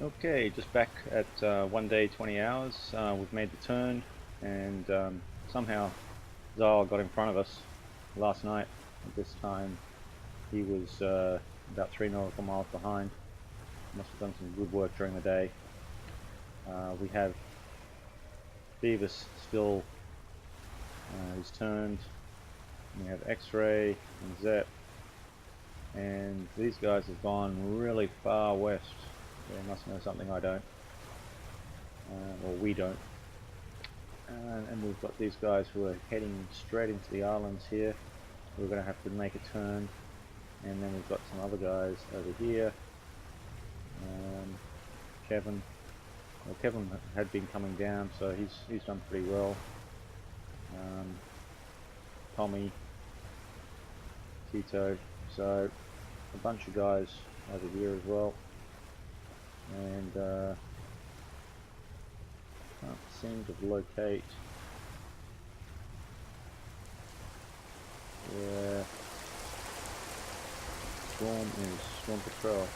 Okay, just back at 1 day, 20 hours. We've made the turn, and somehow Zal got in front of us last night. At this time, he was about 3 nautical miles behind. Must have done some good work during the day. We have Beavis still, he's turned. We have X-Ray and Zep, and these guys have gone really far west. They must know something I don't, or we don't. And we've got these guys who are heading straight into the islands here. We're going to have to make a turn, and then we've got some other guys over here. Kevin. Well, Kevin had been coming down, so he's done pretty well. Tommy, Tito, so a bunch of guys over here as well, and can't seem to locate where Storm Patrol.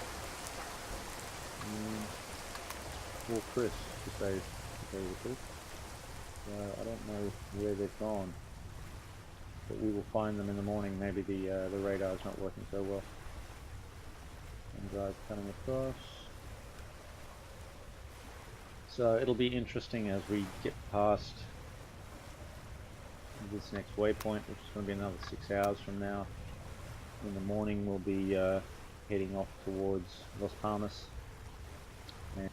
Or Chris, to tell you the truth. I don't know where they've gone, but we will find them in the morning. Maybe the radar's not working so well. And guys coming across. So it'll be interesting as we get past this next waypoint, which is going to be another 6 hours from now. In the morning we'll be heading off towards Las Palmas. And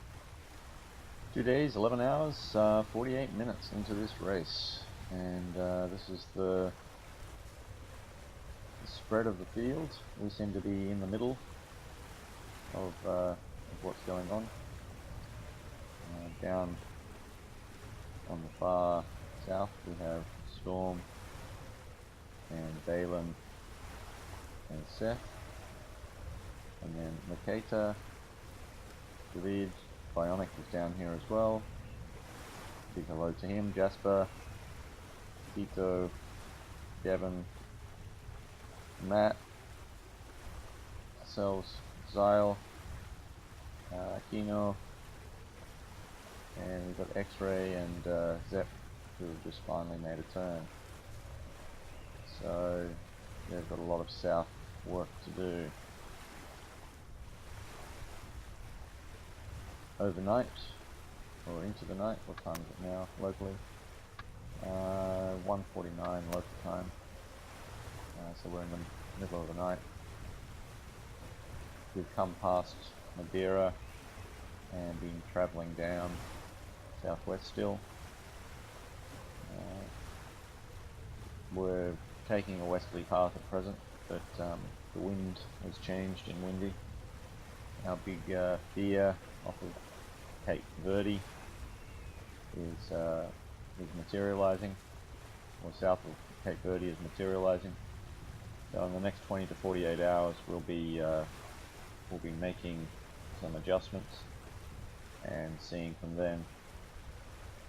2 days, 11 hours, 48 minutes into this race, and this is the spread of the field. We seem to be in the middle of what's going on. Down on the far south we have Storm and Balin and Seth, and then Makata, David, Bionic is down here as well. Big hello to him. Jasper, Tito, Devin, Matt, ourselves, Zyle, Kino, and we've got X-Ray and Zep, who have just finally made a turn. So they've got a lot of south work to do. Overnight, or into the night, what time is it now locally? 1:49 local time, so we're in the middle of the night. We've come past Madeira and been travelling down southwest still. We're taking a westerly path at present, but the wind has changed in Windy. Our big fear off of Cape Verde is materializing, or south of Cape Verde is materializing. So in the next 20 to 48 hours we'll be making some adjustments and seeing from then.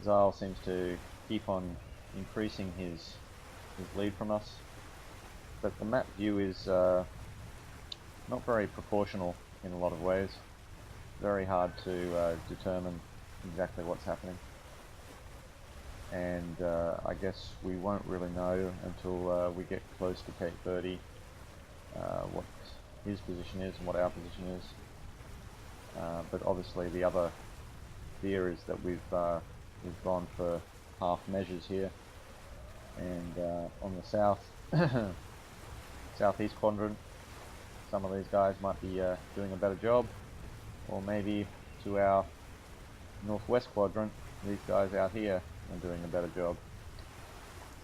Zal seems to keep on increasing his lead from us, but the map view is not very proportional in a lot of ways. Very hard to determine exactly what's happening, and I guess we won't really know until we get close to Cape Verde what his position is and what our position is. But obviously the other fear is that we've gone for half measures here, and on the south southeast quadrant, some of these guys might be doing a better job, or maybe to our northwest quadrant, these guys out here are doing a better job.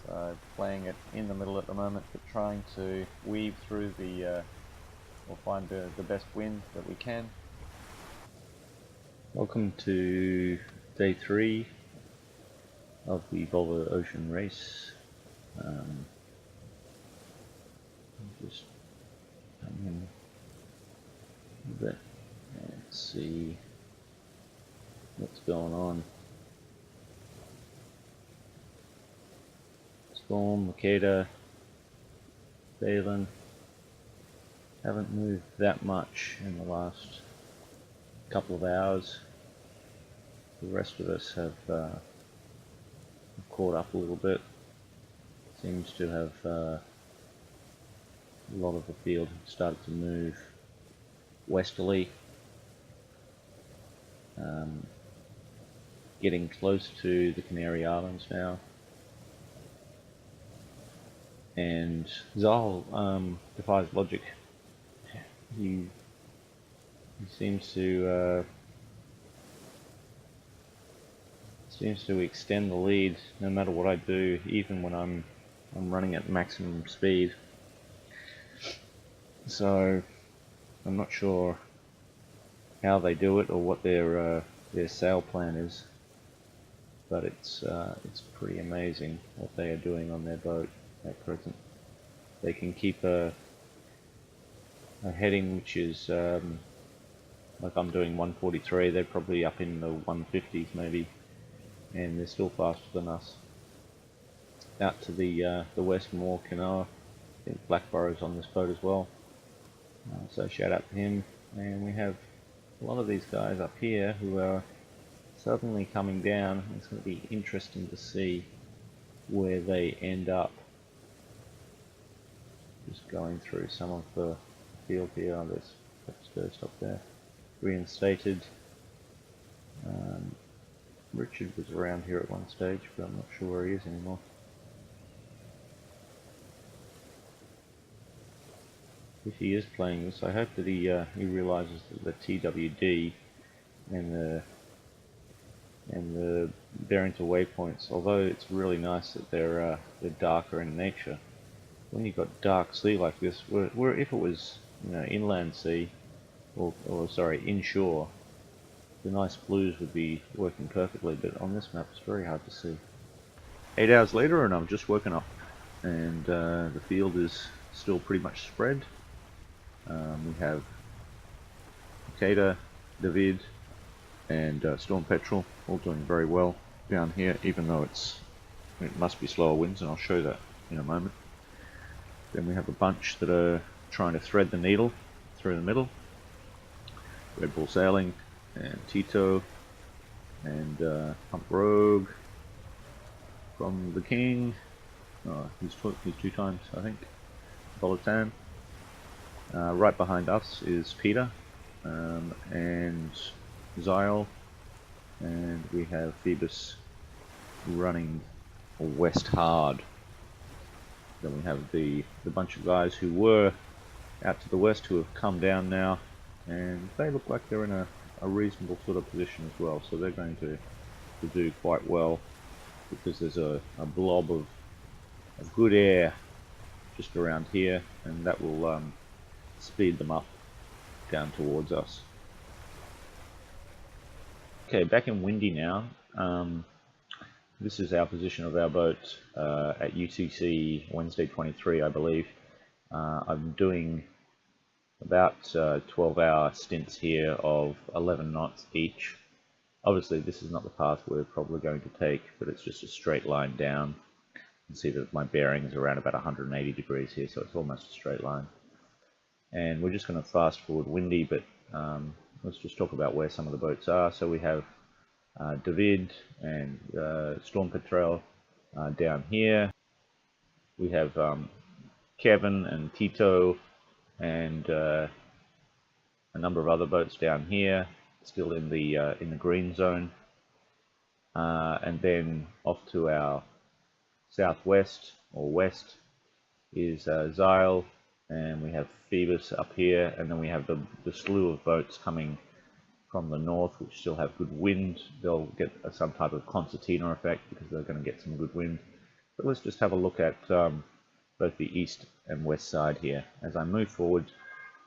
So playing it in the middle at the moment, but trying to weave through or find the best wind that we can. Welcome to day 3 of the Volvo Ocean race. Just come in a bit and see what's going on. Storm, Makeda, Balin haven't moved that much in the last couple of hours. The rest of us have caught up a little bit. Seems to have a lot of the field started to move westerly, getting close to the Canary Islands now. And Zal defies logic. He seems to extend the lead no matter what I do, even when I'm running at maximum speed. So I'm not sure how they do it or what their sail plan is, but it's pretty amazing what they are doing on their boat at present. They can keep a heading which is like I'm doing 143. They're probably up in the 150s maybe, and they're still faster than us. Out to the west, more Canard. I think Blackborough's on this boat as well. So shout out to him. And we have a lot of these guys up here who are suddenly coming down. It's going to be interesting to see where they end up. Just going through some of the field here. Oh, there's first up there. Reinstated. Richard was around here at one stage, but I'm not sure where he is anymore. If he is playing this, I hope that he realizes that the TWD and the Barrington waypoints, although it's really nice that they're darker in nature, when you've got dark sea like this, where if it was inland sea or sorry inshore, the nice blues would be working perfectly, but on this map it's very hard to see. 8 hours later and I've just woken up, and the field is still pretty much spread. We have Cicada, David, and Storm Petrel all doing very well down here, even though it must be slower winds, and I'll show that in a moment. Then we have a bunch that are trying to thread the needle through the middle. Red Bull Sailing, and Tito, and Pump Rogue from the King. Oh, he's 2 times, I think. Bolotan. Right behind us is Peter and Zyle, and we have Phoebus running west hard. Then we have the bunch of guys who were out to the west who have come down now, and they look like they're in a reasonable sort of position as well, so they're going to do quite well, because there's a blob of good air just around here, and that will speed them up down towards us. Okay, back in Windy now. This is our position of our boat at UTC Wednesday 23, I believe. I'm doing about 12-hour stints here of 11 knots each. Obviously this is not the path we're probably going to take, but it's just a straight line down. You can see that my bearings are around about 180 degrees here, so it's almost a straight line. And we're just going to fast forward Windy, but let's just talk about where some of the boats are. So we have David and Storm Petrel down here. We have Kevin and Tito and a number of other boats down here, still in the green zone. And then off to our southwest or west is Zyle, and we have Phoebus up here, and then we have the slew of boats coming from the north which still have good wind. They'll get some type of concertina effect because they're going to get some good wind. But let's just have a look at both the east and west side here. As I move forward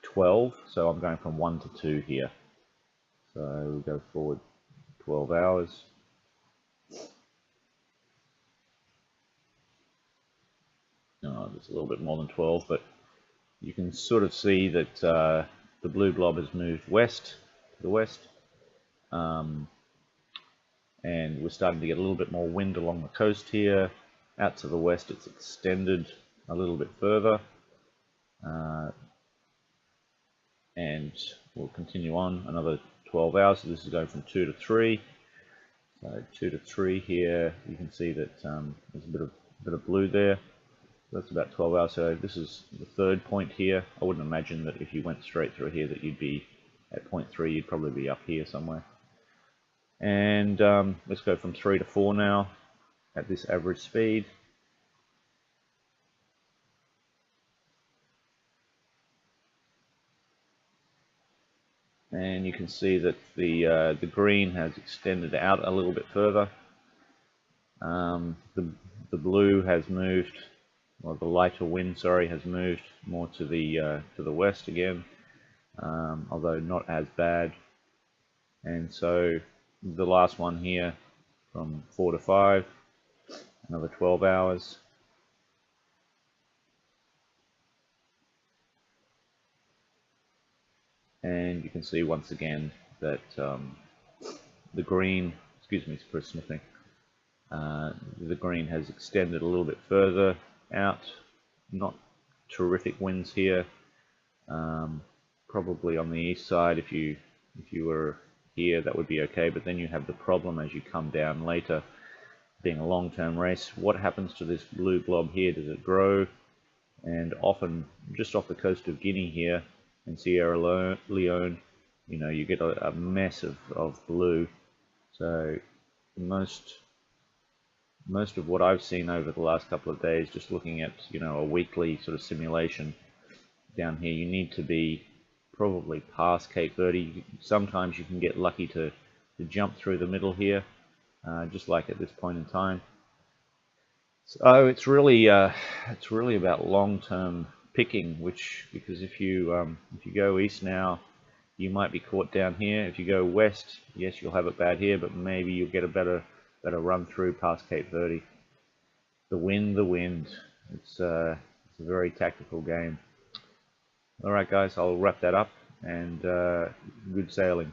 12, so I'm going from 1 to 2 here. So we'll go forward 12 hours. Oh, there's a little bit more than 12, but you can sort of see that the blue blob has moved west to the west. And we're starting to get a little bit more wind along the coast here. Out to the west it's extended a little bit further. And we'll continue on another 12 hours. So this is going from 2 to 3. So 2 to 3 here, you can see that there's a bit of blue there. That's about 12 hours. So this is the third point here. I wouldn't imagine that if you went straight through here that you'd be at point 3. You'd probably be up here somewhere. And let's go from 3 to 4 now at this average speed. And you can see that the green has extended out a little bit further. The blue has moved, or the lighter wind, sorry, has moved more to the west again, although not as bad. And so the last one here, from 4 to 5, another 12 hours. And you can see once again that the green, excuse me for sniffing, the green has extended a little bit further out. Not terrific winds here. Probably on the east side, if you were here, that would be okay. But then you have the problem as you come down later, being a long-term race. What happens to this blue blob here? Does it grow? And often, just off the coast of Guinea here, in Sierra Leone, you know, you get a mess of blue. So most of what I've seen over the last couple of days, just looking at, you know, a weekly sort of simulation down here, you need to be probably past Cape Verde. Sometimes you can get lucky to jump through the middle here, just like at this point in time. So it's really about long-term picking, because if you go east now, you might be caught down here. If you go west, yes, you'll have it bad here, but maybe you'll get a better run through past Cape Verde. The wind. It's a very tactical game. All right, guys, I'll wrap that up, and good sailing.